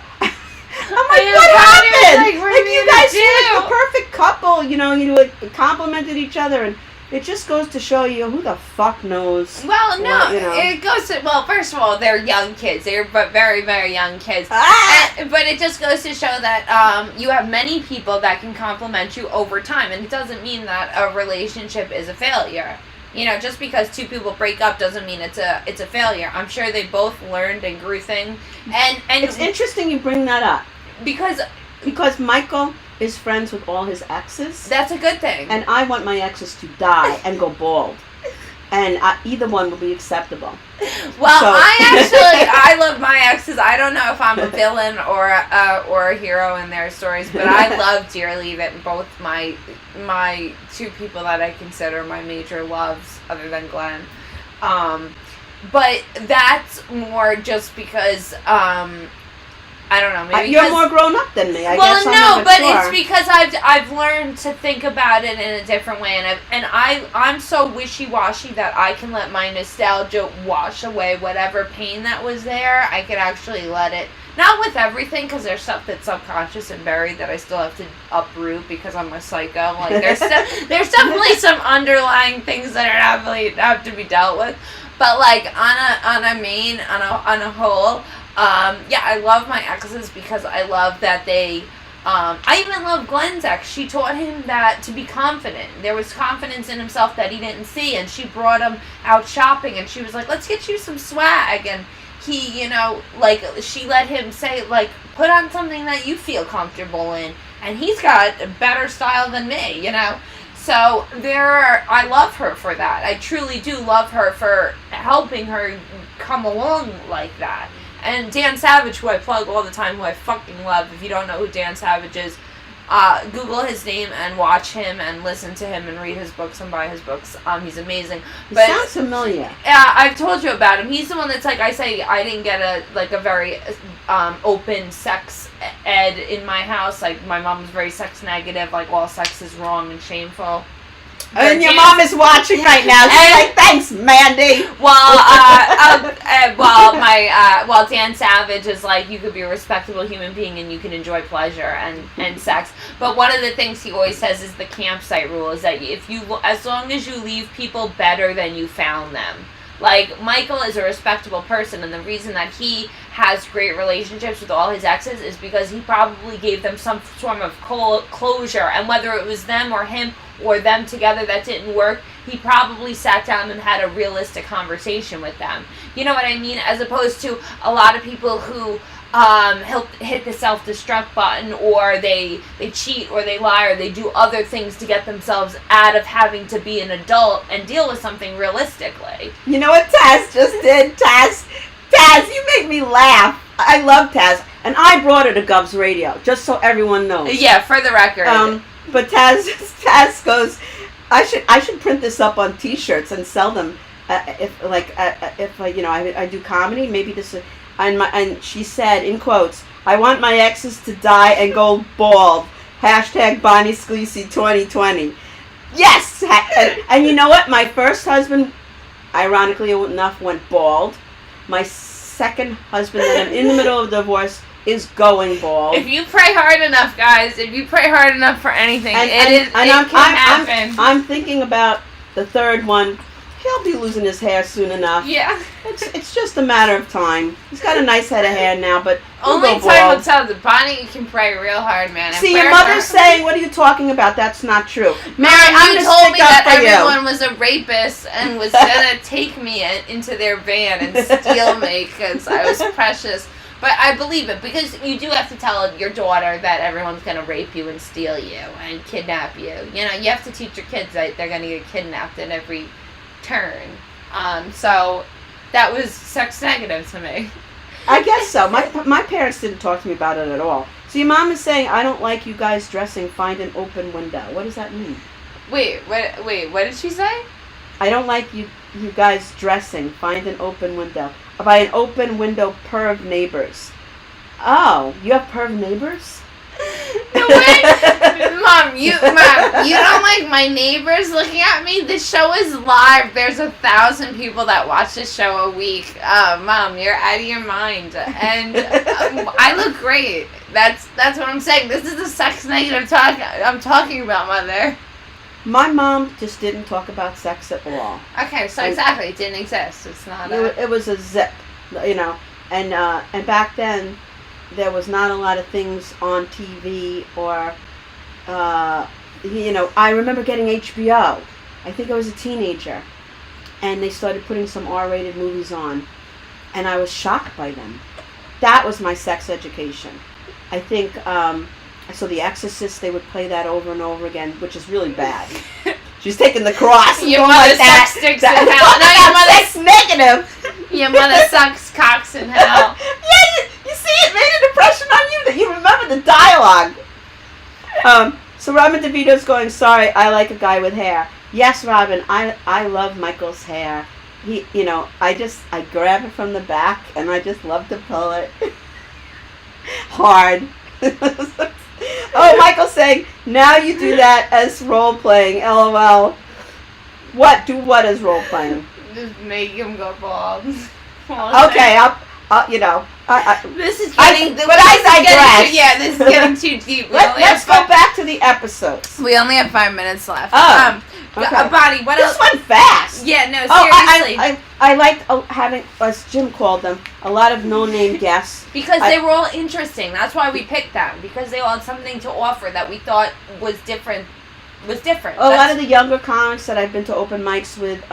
I'm like, what happened? Like you guys were like the perfect couple, you know, you complimented each other, and it just goes to show you who the fuck knows. Well, no, what, you know. It goes to, well, first of all, they're young kids. They're very, very young kids. But it just goes to show that you have many people that can compliment you over time, and it doesn't mean that a relationship is a failure. You know, just because two people break up doesn't mean it's a failure. I'm sure they both learned and grew things. And it's interesting you bring that up. Because Michael is friends with all his exes. That's a good thing. And I want my exes to die and go bald. And either one will be acceptable. Well, so. I love my exes. I don't know if I'm a villain or a hero in their stories, but I love dearly that both my two people that I consider my major loves, other than Glenn. But that's more just because I don't know. Maybe you're more grown up than me. I guess. Well, no, but it's because I've learned to think about it in a different way, and I'm so wishy-washy that I can let my nostalgia wash away whatever pain that was there. I could actually let it, not with everything, because there's stuff that's subconscious and buried that I still have to uproot because I'm a psycho. Like there's definitely some underlying things that are definitely have to be dealt with, but like on a whole. Yeah, I love my exes because I love that they, I even love Glenn's ex. She taught him that to be confident. There was confidence in himself that he didn't see, and she brought him out shopping, and she was like, let's get you some swag, and he, you know, like, she let him say, like, put on something that you feel comfortable in, and he's got a better style than me, you know? So I love her for that. I truly do love her for helping her come along like that. And Dan Savage, who I plug all the time, who I fucking love. If you don't know who Dan Savage is, Google his name and watch him and listen to him and read his books and buy his books. He's amazing. He sounds familiar. Yeah, I've told you about him. He's the one that's like, I say, I didn't get a very open sex ed in my house. Like, my mom was very sex negative. Like, all sex is wrong and shameful. And your mom is watching right now. She's like, thanks, Mandy. Well, Dan Savage is like, you could be a respectable human being and you can enjoy pleasure and sex. But one of the things he always says is the campsite rule is that as long as you leave people better than you found them. Like, Michael is a respectable person, and the reason that he has great relationships with all his exes is because he probably gave them some form of closure, and whether it was them or him or them together that didn't work, he probably sat down and had a realistic conversation with them. You know what I mean? As opposed to a lot of people who he'll hit the self-destruct button, or they cheat, or they lie, or they do other things to get themselves out of having to be an adult and deal with something realistically. You know what Taz just did? Taz, you make me laugh. I love Taz. And I brought her to Gov's Radio, just so everyone knows. Yeah, for the record. But Taz goes, I should print this up on T-shirts and sell them. If I do comedy, maybe this. And she said in quotes, "I want my exes to die and go bald." Hashtag Bonnie Sclisi 2020. Yes, and you know what? My first husband, ironically enough, went bald. My second husband, that I'm in the middle of divorce, is going bald. If you pray hard enough, guys, if you pray hard enough for anything, it can happen. I'm thinking about the third one. He'll be losing his hair soon enough. Yeah. It's just a matter of time. He's got a nice head of hair now, but only time will tell. The Bonnie can pray real hard, man. See, your mother's saying, "What are you talking about? That's not true." Mary, you told me that everyone was a rapist and was gonna take me into their van and steal me because I was precious. But I believe it, because you do have to tell your daughter that everyone's going to rape you and steal you and kidnap you. You know, you have to teach your kids that they're going to get kidnapped in every turn. So that was sex negative to me. I guess so. My parents didn't talk to me about it at all. So your mom is saying, "I don't like you guys dressing. Find an open window." What does that mean? Wait, what did she say? I don't like you guys dressing. Find an open window. By an open window, perv neighbors. Oh, you have perv neighbors? No way. Mom, you don't like my neighbors looking at me? This show is live. There's 1,000 people that watch this show a week. Mom, you're out of your mind. And I look great. That's what I'm saying. This is the sex negative talk I'm talking about, Mother. My mom just didn't talk about sex at all. Okay, so exactly, it didn't exist. It's not. It was a zip, you know, and back then, there was not a lot of things on TV or, you know. I remember getting HBO. I think I was a teenager, and they started putting some R-rated movies on, and I was shocked by them. That was my sex education. I think. So The Exorcist, they would play that over and over again, which is really bad. She's taking the cross. Your mother sucks sticks in hell. No, your mother sex negative. Your mother sucks cocks in hell. Yeah, you see, it made an impression on you that you remember the dialogue. So Robin DeVito's going, "Sorry, I like a guy with hair." Yes, Robin, I love Michael's hair. He, you know, I grab it from the back and I just love to pull it hard. Oh, Michael's saying, "Now you do that as role playing." LOL. What? Do what as role playing? Just make him go bald. Okay, I'll you know. This is getting. I digress. This is getting too deep. Let's go back to the episodes. We only have 5 minutes left. Oh. Okay. Bonnie, what else? This went fast. Yeah, no, seriously. I liked having, as Jim called them, a lot of no-name guests. Because they were all interesting. That's why we picked them. Because they all had something to offer that we thought was different. A lot of the younger comics that I've been to open mics with.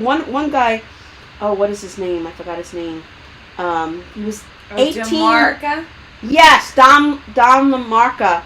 One guy. Oh, what is his name? I forgot his name. He was 18. DeMarca? Yes, Dom LaMarca.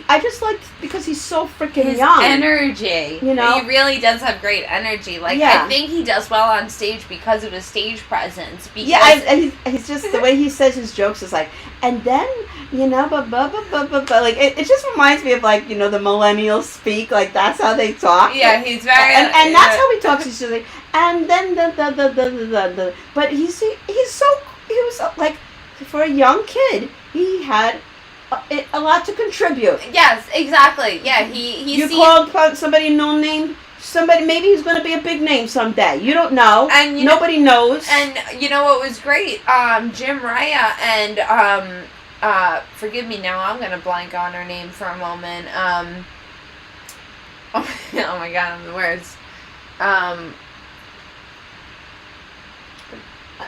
I just liked, because he's so freaking young. His energy. You know? He really does have great energy. Like, yeah. I think he does well on stage because of his stage presence. Because he's just, the way he says his jokes is like, and then, you know, like, it just reminds me of, like, you know, the millennials speak, like, that's how they talk. Yeah, he's very... And that's how he talks. He's just like, and then but he was, like, for a young kid, he had a lot to contribute. Yes, exactly. Yeah, he called somebody no name. Somebody, maybe he's going to be a big name someday. You don't know. And nobody knows. And you know what was great? Jim Raya and forgive me now. I'm going to blank on her name for a moment. Oh my God, I'm the words.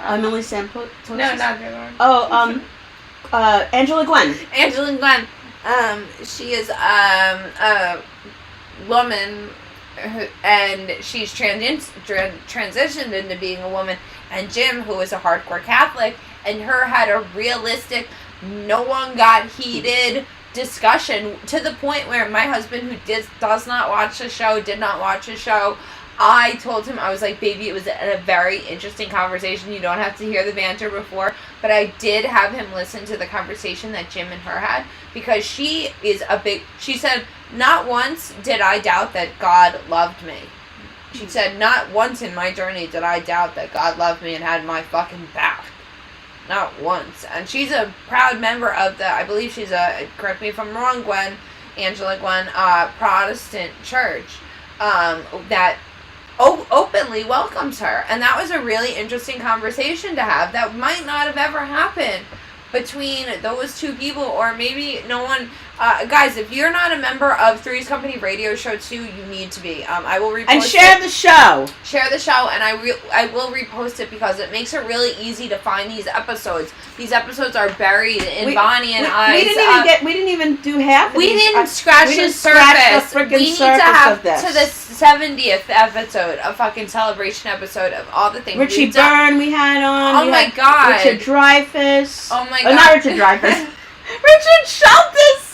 Emily Sampo? No, not the one. Oh, Angela Gwen. Angela Gwen. She is a woman and she's transitioned into being a woman. And Jim, who is a hardcore Catholic, and her had a realistic, no one got heated discussion, to the point where my husband, who does not watch the show, did not watch the show, I told him, I was like, baby, it was a very interesting conversation. You don't have to hear the banter before, but I did have him listen to the conversation that Jim and her had, because she said, not once did I doubt that God loved me. She said, not once in my journey did I doubt that God loved me and had my fucking back. Not once. And she's a proud member of I believe she's correct me if I'm wrong, Angela Gwen, Protestant church, that openly welcomes her. And that was a really interesting conversation to have that might not have ever happened between those two people, or maybe no one. Guys, if you're not a member of Three's Company Radio Show 2, you need to be. I will repost and share the show. Share the show, and I will repost it, because it makes it really easy to find these episodes. These episodes are buried in Bonnie and I's. We didn't even do half. We didn't scratch the surface. We need to have to the 70th episode, a fucking celebration episode of all the things. Richie Byrne we had on. Oh my God. Richard Dreyfuss. Oh my God. Not Richard Dreyfuss. Richard Schultes.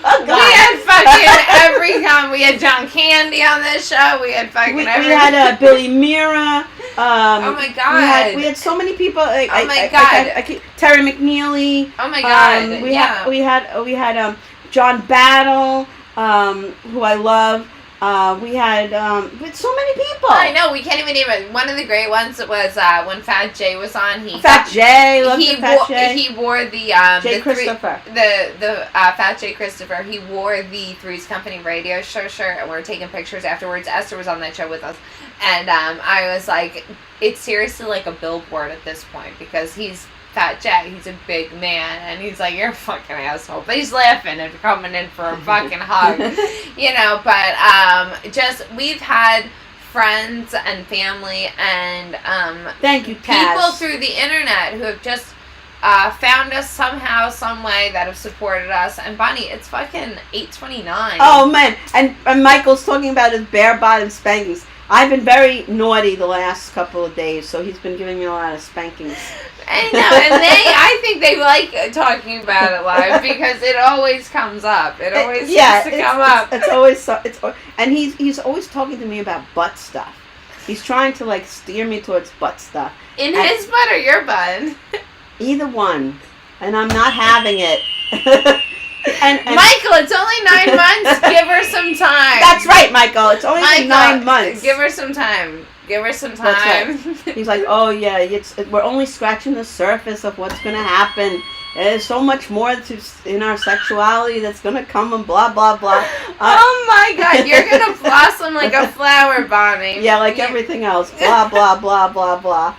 Oh God. We had fucking every time. We had John Candy on this show. We had fucking we had Billy Mira. Oh my God. We had so many people. Oh my God. Terry McNeely. Oh my God. We had John Battle, who I love. We had so many people. I know, we can't even name it. One of the great ones was when Fat Jay was on. Fat Jay. He wore the Jay Christopher. The Fat Jay Christopher. He wore the Three's Company Radio Show shirt, and we were taking pictures afterwards. Esther was on that show with us, and I was like, it's seriously like a billboard at this point, because he's Fat Jay. He's a big man, and he's like, you're a fucking asshole, but he's laughing and coming in for a fucking hug, but just, we've had friends and family and thank you, Kaz. People through the internet who have just found us somehow, some way, that have supported us. And Bonnie, it's fucking 8:29. Oh man, and Michael's talking about his bare bottom spankings. I've been very naughty the last couple of days, so he's been giving me a lot of spankings. I know, and I think they like talking about it live, because it always comes up. It always seems to come up. It's always and he's always talking to me about butt stuff. He's trying to like steer me towards butt stuff. In his butt or your butt? Either one, and I'm not having it. And Michael, it's only 9 months. Give her some time. That's right, Michael. It's only 9 months. Give her some time. Give her some time. That's right. He's like, oh yeah, we're only scratching the surface of what's gonna happen. There's so much more in our sexuality that's gonna come, and blah blah blah. Oh my God, you're gonna blossom like a flower, Bonnie. Yeah, like everything else. Blah blah blah blah blah.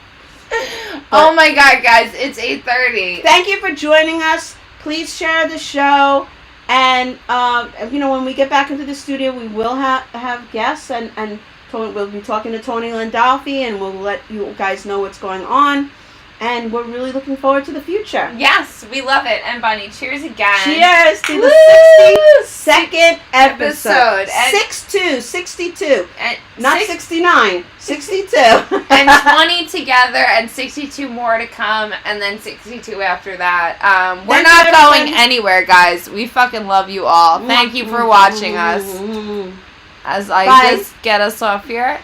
Oh my God, guys, it's 8:30. Thank you for joining us. Please share the show, and when we get back into the studio, we will have guests, and we'll be talking to Tony Landolfi, and we'll let you guys know what's going on. And we're really looking forward to the future. Yes, we love it. And Bonnie, cheers again. Cheers to the 62nd episode. 62. And not 69, 62. And 20 together, and 62 more to come, and then 62 after that. We're not going anywhere, guys. We fucking love you all. Thank you for watching us. As I just get us off here.